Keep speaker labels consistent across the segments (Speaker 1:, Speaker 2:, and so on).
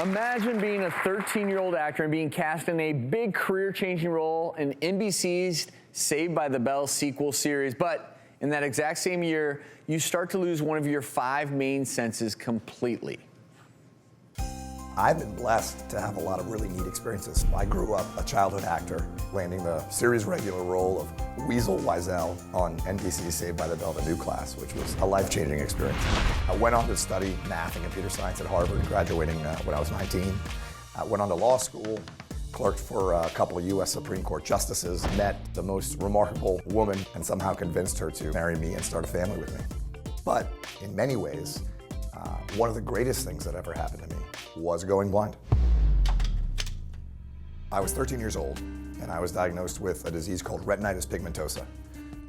Speaker 1: Imagine being a 13-year-old actor and being cast in a big career-changing role in NBC's Saved by the Bell sequel series. But in that exact same year, you start to lose one of your 5 main senses completely.
Speaker 2: I've been blessed to have a lot of really neat experiences. I grew up a childhood actor, landing the series regular role of Weasel on NBC's Saved by the Bell, the new class, which was a life-changing experience. I went on to study math and computer science at Harvard, graduating when I was 19. I went on to law school, clerked for a couple of U.S. Supreme Court justices, met the most remarkable woman, and somehow convinced her to marry me and start a family with me. But in many ways, one of the greatest things that ever happened to me was going blind. I was 13 years old, and I was diagnosed with a disease called retinitis pigmentosa.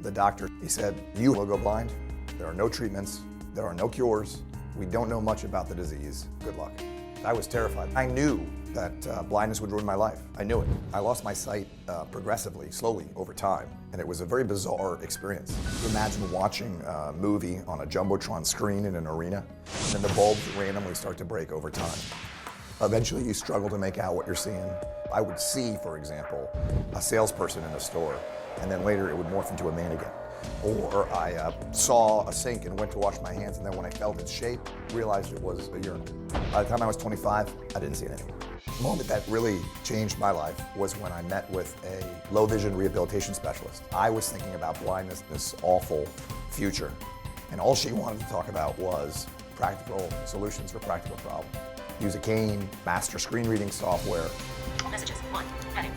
Speaker 2: The doctor, he said, "You will go blind. There are no treatments. There are no cures. We don't know much about the disease. Good luck." I was terrified. I knew that blindness would ruin my life. I knew it. I lost my sight progressively, slowly, over time, and it was a very bizarre experience. Imagine watching a movie on a Jumbotron screen in an arena, and the bulbs randomly start to break over time. Eventually, you struggle to make out what you're seeing. I would see, for example, a salesperson in a store, and then later it would morph into a man again. Or I saw a sink and went to wash my hands, and then when I felt its shape, realized it was a urinal. By the time I was 25, I didn't see anything. The moment that really changed my life was when I met with a low vision rehabilitation specialist. I was thinking about blindness, this awful future, and all she wanted to talk about was practical solutions for practical problems. Use a cane, master screen reading software.
Speaker 3: Messages, 1, heading,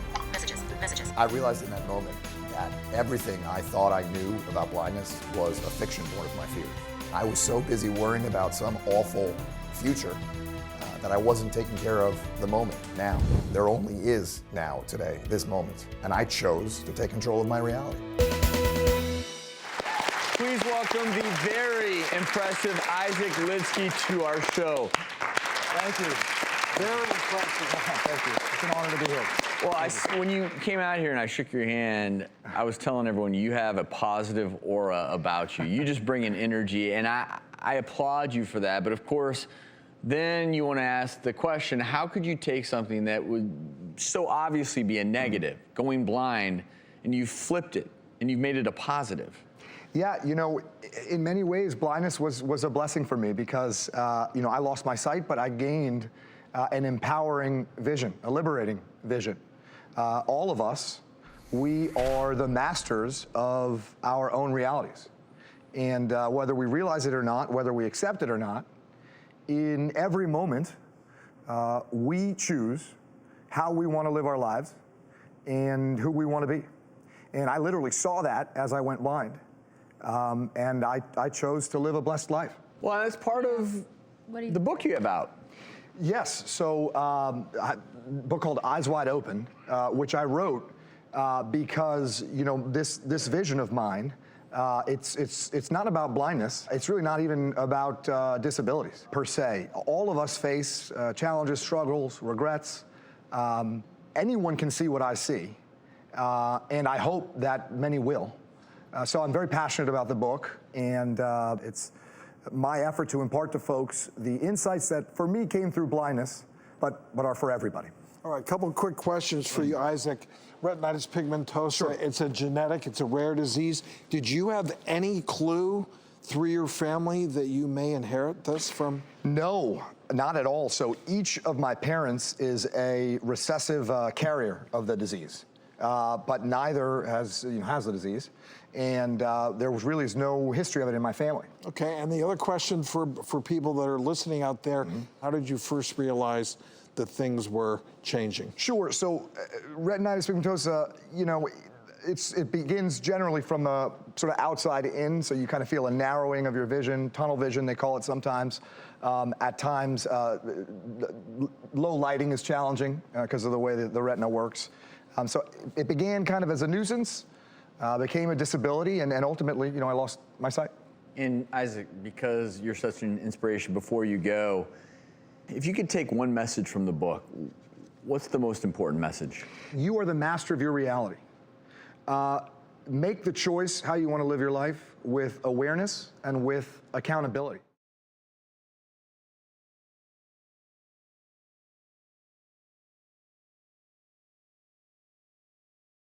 Speaker 3: messages.
Speaker 2: I realized in that moment that everything I thought I knew about blindness was a fiction born of my fears. I was so busy worrying about some awful future that I wasn't taking care of the moment, now. There only is now, today, this moment. And I chose to take control of my reality.
Speaker 1: Please welcome the very impressive Isaac Lidsky to our show.
Speaker 4: Thank you. Very impressive. Thank you. It's an honor to be here.
Speaker 1: Well, when you came out here and I shook your hand, I was telling everyone you have a positive aura about you. You just bring an energy, and I applaud you for that. But of course, then you want to ask the question, how could you take something that would so obviously be a negative, going blind, and you flipped it, and you've made it a positive?
Speaker 4: Yeah, you know, in many ways, blindness was a blessing for me because, you know, I lost my sight, but I gained an empowering vision, a liberating vision. All of us, we are the masters of our own realities. And whether we realize it or not, whether we accept it or not, in every moment, we choose how we want to live our lives and who we want to be. And I literally saw that as I went blind. And I chose to live a blessed life.
Speaker 1: Well, that's part of the book you have out.
Speaker 4: Yes, so a book called Eyes Wide Open, which I wrote because, you know, this vision of mine, it's not about blindness. It's really not even about disabilities per se. All of us face challenges, struggles, regrets. Anyone can see what I see, and I hope that many will. So I'm very passionate about the book, and it's my effort to impart to folks the insights that for me came through blindness, but are for everybody.
Speaker 5: All right, a couple of quick questions for you, Isaac. Retinitis pigmentosa,
Speaker 4: Sure.
Speaker 5: It's a genetic, it's a rare disease. Did you have any clue through your family that you may inherit this from?
Speaker 4: No, not at all. So each of my parents is a recessive carrier of the disease, but neither has the disease. And there really is no history of it in my family.
Speaker 5: Okay, and the other question for people that are listening out there, how did you first realize that things were changing?
Speaker 4: Sure, so retinitis pigmentosa, you know, it begins generally from a sort of outside in, so you kind of feel a narrowing of your vision, tunnel vision they call it sometimes. At times, low lighting is challenging because of the way that the retina works. So it began kind of as a nuisance, became a disability, and ultimately, you know, I lost my sight.
Speaker 1: And Isaac, because you're such an inspiration, before you go, if you could take one message from the book, what's the most important message?
Speaker 4: You are the master of your reality. Make the choice how you want to live your life with awareness and with accountability.